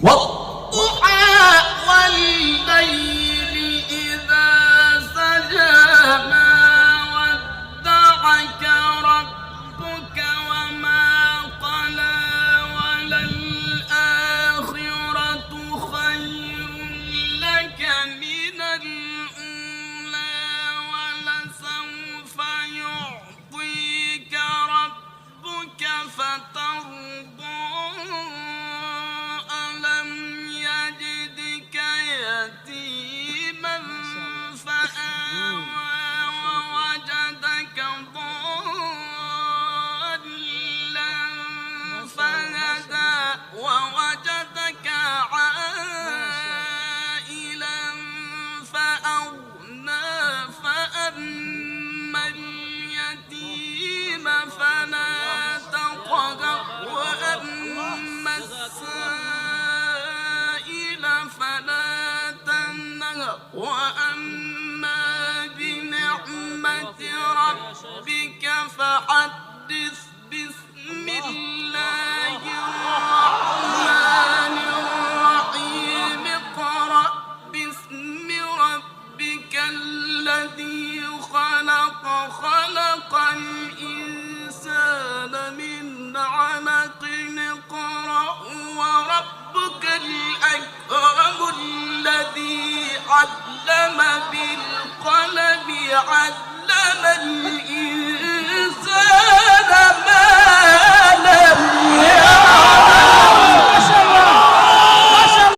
والضحى والليل إذا سجى ما ودعك ربك وما قلى وللآخرة خير لك من الأولى ولسوف يعطيك ربك فترضى ألم يجدك يتيما فآوى ووجدك ضالا فهدى ووجدك عائلا فأغنى فأما اليتيم فلا تقهر وأما السائل فلا تنهر وأما بنعمة ربك فحدث بسم الله الرحمن الرحيم اقرأ باسم ربك الذي خلق خلق الإنسان من علق اقرأ وربك الأكرم الذي علم بالقلم علم